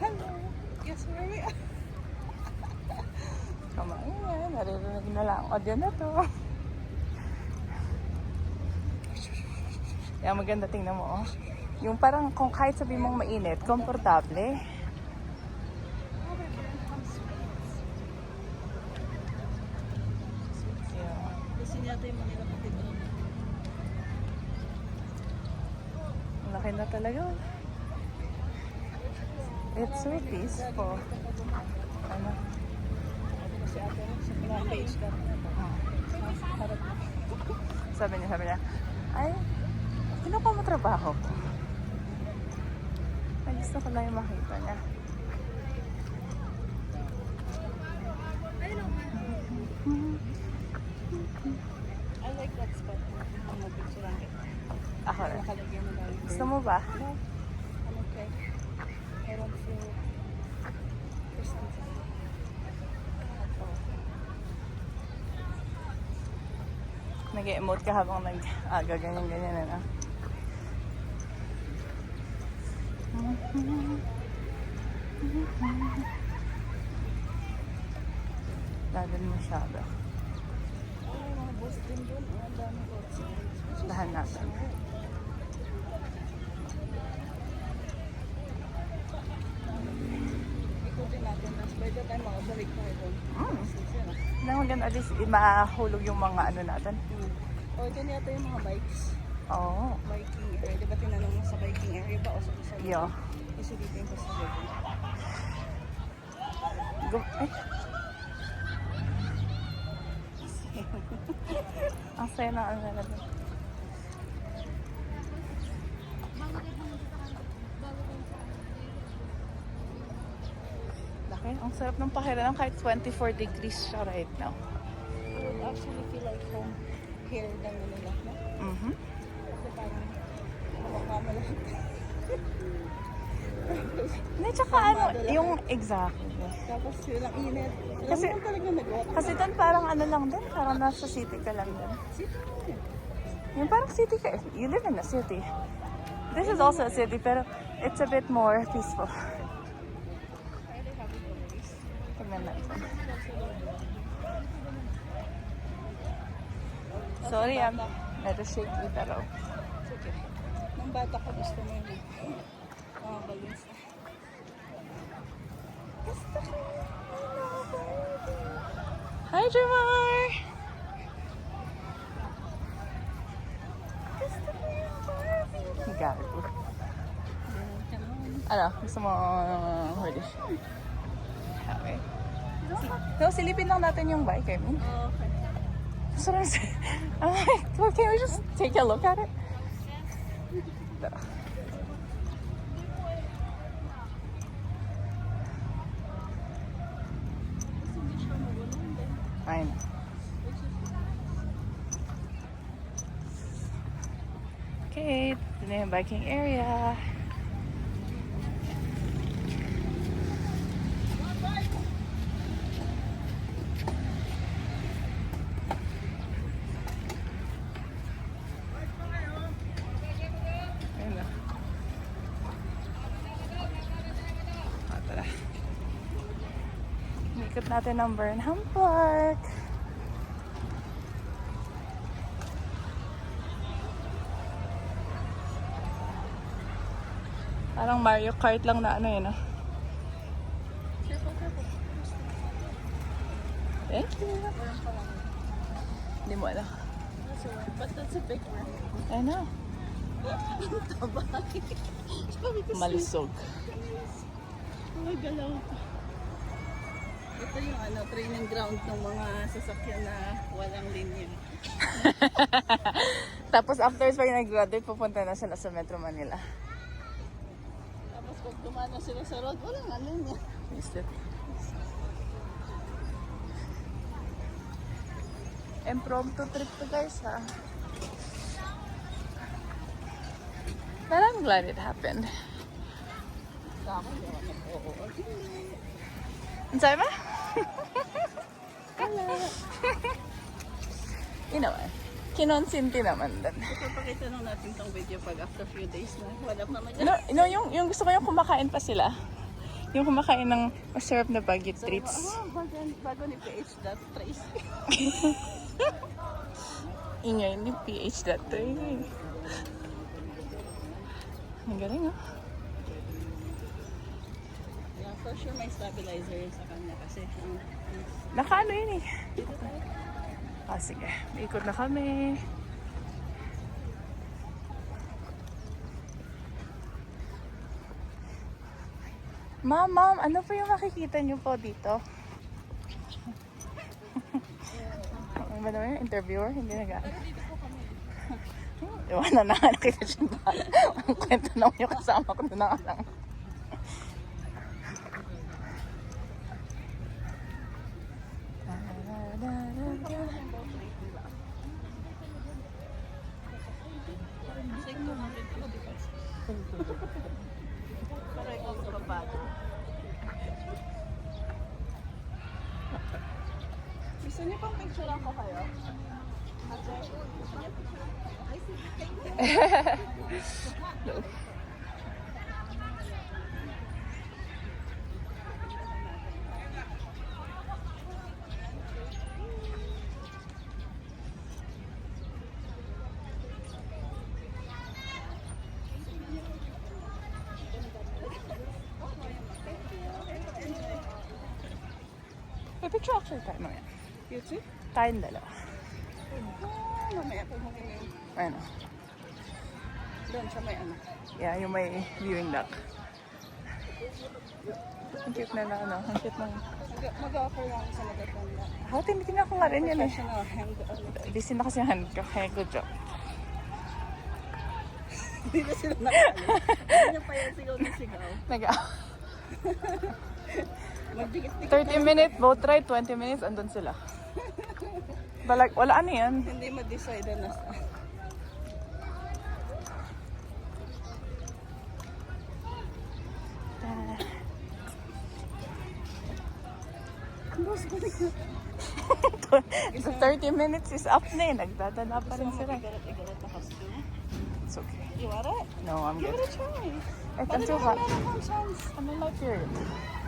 Hello. Guess where we are? Kamain, naririnig na lang ang audio na to. Yan, maganda, tingnan mo, oh. Yung parang kung kahit sabi mong mainit, komportable. Kasi niyata yung Manila Cathedral. Ang laki na talaga. It's so peaceful. Ano? Kasi ate rin sa front page ka. Harap na. Sabi niya, ay, kinuha mo trabaho ko. Ay, gusto ko lang yung makita niya. I like that spot. Ang mabigso lang kita. Ako rin. Nakalagay mo lang. Gusto mo ba? No. I'm okay. I don't feel distance. Nag-emote ka habang ganyan-ganyan na. Ladan masyado. Ay, mga boss din doon. Ang dami ko. Dahan natin. Ikutin natin. Tapos by the time makabalik tayo doon. Lang maganda, at least mahulog yung mga ano natin. O, ito yata yung mga bikes. Oo. Biking area. Di ba tinanong mo sa biking area ba? O sa isa? Yo. Kasi dito yung pasajero. Ay. Ang saya na ano na doon. Laki. Ang sarap ng pakiramdam kahit 24 degrees siya right now. I would actually feel like home here than Manila. No? Mhm. Kasi parang makakama lahat. Hindi, tsaka ano, yung exactly. Tapos yun ang init. Kasi- Alam mo talaga nag-walk. Kasi doon parang ano lang din, parang nasa city ka lang din. Sito mo yun. Yung parang city ka, you live in a city. This is also a city, pero it's a bit more peaceful. Why they have it always? Tignan natin. Sorry, medyo shaky pero. It's okay. Nung bata ko gusto mo yun. Mga balloons. Hi, Jamar! Gago. Ano, gusto mo huli? Okay. No, silipin lang natin yung bike, I mean. Oh, okay. That's what I'm saying. I'm like, well, can we just take a look at it? Tara. I know. Okay, ito na yung biking area. Ayun na. Tara. Ikot natin ang Burnham Park. Parang Mario Kart lang na ano yun, ah. Thank you. Hindi mo alam. But that's a big one. I know. Malusog. Galaw to. Ito yung training ground ng mga sasakyan na walang linya. Tapos after pag nag-graduate, pupunta na sila sa Metro Manila. Tapos pag dumana sila sa road, walang linya. Is it? Impromptu trip to, guys, ha? But I'm glad it happened. Sa akin, oo. Ang sabi ba? You know what? Kinonsinti naman din. Ipapakita lang natin tong video pag after few days na wala pa naman. Yung gusto ko yung kumakain pa sila. Yung kumakain ng masarap na Baguette treats. Bago ni PH that Tracy. Ingay ni PH dati. Ang galing, oh. Yeah, for sure may stabilizer yun sa kanya kasi Nakaano yun eh. Sige. Ikot na kami. Ma'am, ano po yung makikita niyo po dito? Ano ba naman yung interviewer? Hindi na gano'n. Iwan na nga nakita siya ba? Ang kwento naman yung kasama ko na lang. para ikaw sa babago. Gusto niyo pang picture ako kayo? Ate, gusto niyo picture? Ay, sige, thank you. May picture actually tayo mamaya. YouTube? Tayong dalawa. Mamaya po humingi. Ano? Doon sa may ano. Yeah, yung may viewing deck. Ang cute na ano. Ang cute ng... Mag-offer lang ako sa Magatanda. Ako, tinitingnan ko nga rin yan eh. Professional hand. Busy na kasi yung hand ko. Kaya good job. Hindi na sila nakaalis. Hindi na pa yan sigaw na sigaw. Magdikit-dikit. 30 minutes boat ride, 20 minutes, andun sila. Wala ano yan. Hindi ma-decide na sa... So 30 minutes is up na eh. Nagdadala pa rin sila. Igarat na costume. It's okay. You want it? No, I'm Give good. it a try. I'm too hot. Meron kang chance. I'm in my period.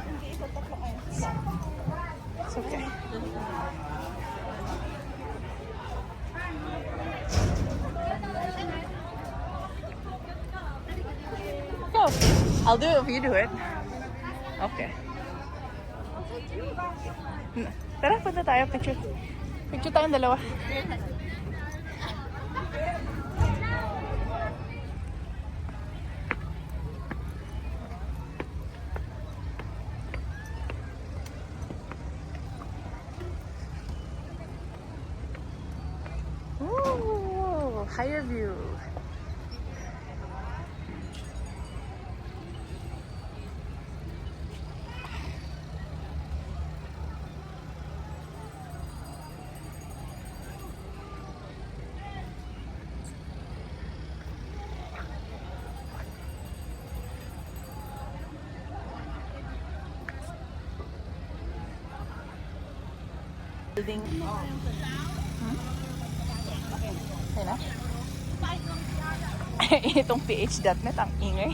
Hindi itatak mo kayo. It's okay. Go. I'll do it if you do it. Okay. Tara, punta tayo. Picture. Picture tayong dalawa. Ooh, higher view. Building. Okay na? Itong PH.net, ang ingay.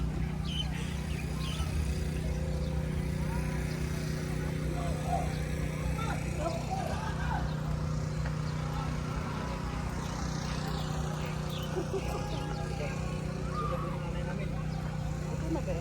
Ito na ba?